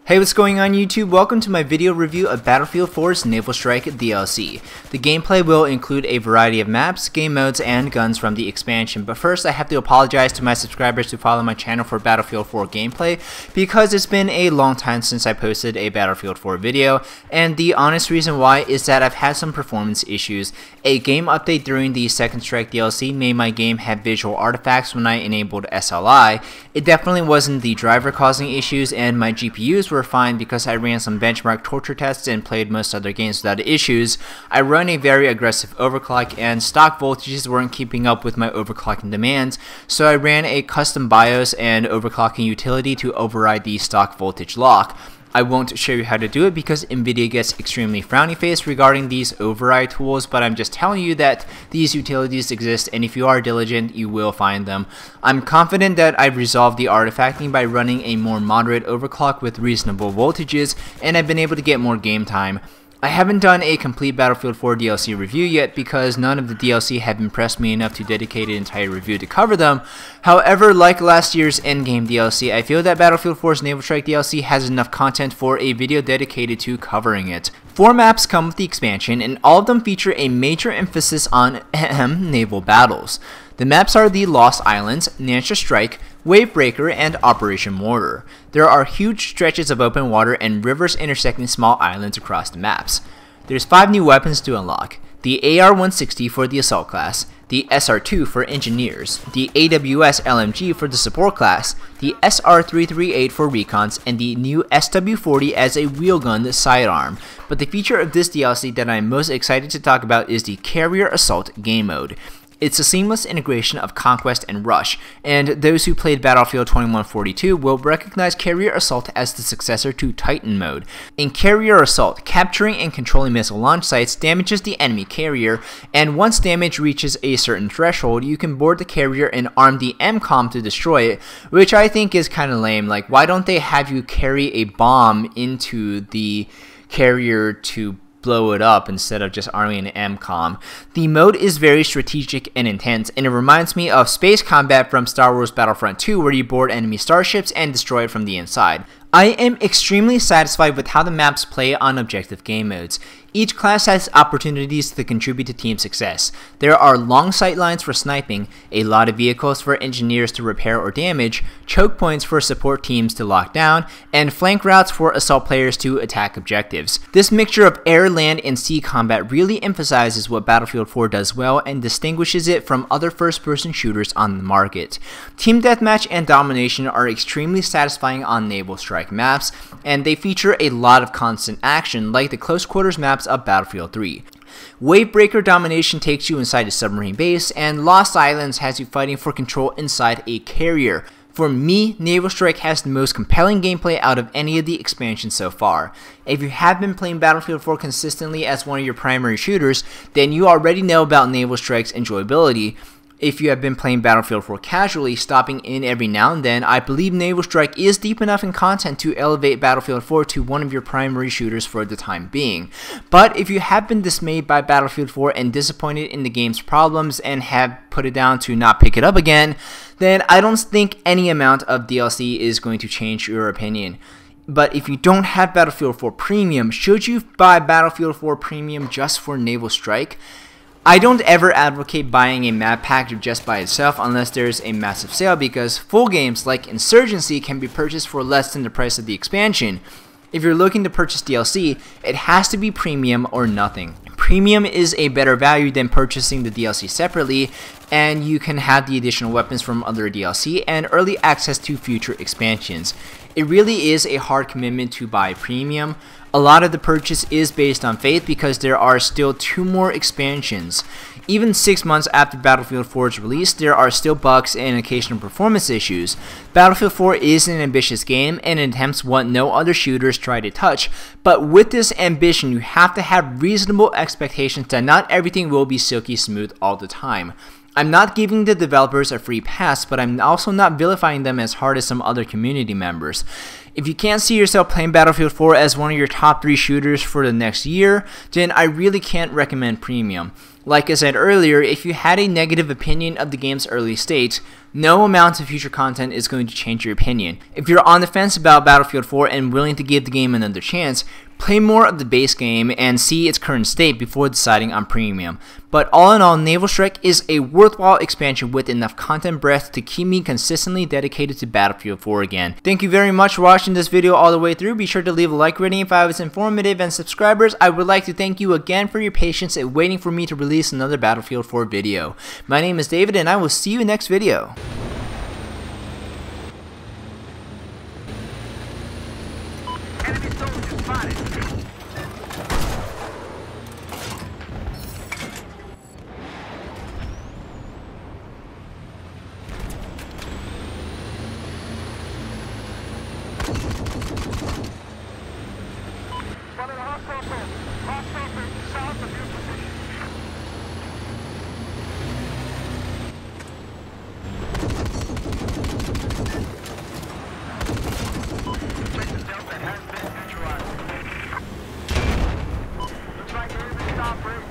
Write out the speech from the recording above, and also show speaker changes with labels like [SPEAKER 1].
[SPEAKER 1] Hey, what's going on YouTube? Welcome to my video review of Battlefield 4's Naval Strike DLC. The gameplay will include a variety of maps, game modes, and guns from the expansion, but first I have to apologize to my subscribers who follow my channel for Battlefield 4 gameplay because it's been a long time since I posted a Battlefield 4 video, and the honest reason why is that I've had some performance issues. A game update during the Second Strike DLC made my game have visual artifacts when I enabled SLI. It definitely wasn't the driver causing issues, and my GPUs were fine because I ran some benchmark torture tests and played most other games without issues. I run a very aggressive overclock and stock voltages weren't keeping up with my overclocking demands, so I ran a custom BIOS and overclocking utility to override the stock voltage lock. I won't show you how to do it because Nvidia gets extremely frowny face regarding these override tools, but I'm just telling you that these utilities exist, and if you are diligent, you will find them. I'm confident that I've resolved the artifacting by running a more moderate overclock with reasonable voltages, and I've been able to get more game time. I haven't done a complete Battlefield 4 DLC review yet because none of the DLC have impressed me enough to dedicate an entire review to cover them. However, like last year's Endgame DLC, I feel that Battlefield 4's Naval Strike DLC has enough content for a video dedicated to covering it. 4 maps come with the expansion, and all of them feature a major emphasis on naval battles. The maps are the Lost Islands, Naval Strike, Wavebreaker, and Operation Mortar. There are huge stretches of open water and rivers intersecting small islands across the maps. There's 5 new weapons to unlock: the AR-160 for the Assault class, the SR-2 for Engineers, the AWS LMG for the Support class, the SR-338 for Recons, and the new SW-40 as a wheelgun sidearm. But the feature of this DLC that I'm most excited to talk about is the Carrier Assault game mode. It's a seamless integration of Conquest and Rush, and those who played Battlefield 2142 will recognize Carrier Assault as the successor to Titan mode. In Carrier Assault, capturing and controlling missile launch sites damages the enemy carrier, and once damage reaches a certain threshold, you can board the carrier and arm the MCOM to destroy it, which I think is kinda lame. Like, why don't they have you carry a bomb into the carrier to blow it up instead of just arming an MCOM. The mode is very strategic and intense, and it reminds me of space combat from Star Wars Battlefront 2, where you board enemy starships and destroy it from the inside. I am extremely satisfied with how the maps play on objective game modes. Each class has opportunities to contribute to team success. There are long sight lines for sniping, a lot of vehicles for engineers to repair or damage, choke points for support teams to lock down, and flank routes for assault players to attack objectives. This mixture of air, land, and sea combat really emphasizes what Battlefield 4 does well and distinguishes it from other first-person shooters on the market. Team deathmatch and domination are extremely satisfying on Naval Strike maps, and they feature a lot of constant action like the close quarters maps of Battlefield 3. Wavebreaker domination takes you inside a submarine base, and Lost Islands has you fighting for control inside a carrier. For me, Naval Strike has the most compelling gameplay out of any of the expansions so far. If you have been playing Battlefield 4 consistently as one of your primary shooters, then you already know about Naval Strike's enjoyability. If you have been playing Battlefield 4 casually, stopping in every now and then, I believe Naval Strike is deep enough in content to elevate Battlefield 4 to one of your primary shooters for the time being. But if you have been dismayed by Battlefield 4 and disappointed in the game's problems and have put it down to not pick it up again, then I don't think any amount of DLC is going to change your opinion. But if you don't have Battlefield 4 Premium, should you buy Battlefield 4 Premium just for Naval Strike? I don't ever advocate buying a map pack just by itself unless there's a massive sale, because full games like Insurgency can be purchased for less than the price of the expansion. If you're looking to purchase DLC, it has to be premium or nothing. Premium is a better value than purchasing the DLC separately, and you can have the additional weapons from other DLC and early access to future expansions. It really is a hard commitment to buy premium. A lot of the purchase is based on faith because there are still 2 more expansions. Even 6 months after Battlefield 4's release, there are still bugs and occasional performance issues. Battlefield 4 is an ambitious game and attempts what no other shooters try to touch, but with this ambition you have to have reasonable expectations that not everything will be silky smooth all the time. I'm not giving the developers a free pass, but I'm also not vilifying them as hard as some other community members. If you can't see yourself playing Battlefield 4 as one of your top 3 shooters for the next year, then I really can't recommend Premium. Like I said earlier, if you had a negative opinion of the game's early state, no amount of future content is going to change your opinion. If you're on the fence about Battlefield 4 and willing to give the game another chance, play more of the base game and see its current state before deciding on Premium. But all in all, Naval Strike is a worthwhile expansion with enough content breadth to keep me consistently dedicated to Battlefield 4 again. Thank you very much for watching this video all the way through. Be sure to leave a like rating if I was informative, and subscribers, I would like to thank you again for your patience and waiting for me to release another Battlefield 4 video. My name is David, and I will see you in the next video.
[SPEAKER 2] Enemy soldiers spotted. Spotted a hostile south of your position. Delta has been neutralized. Looks like they're in the stop range.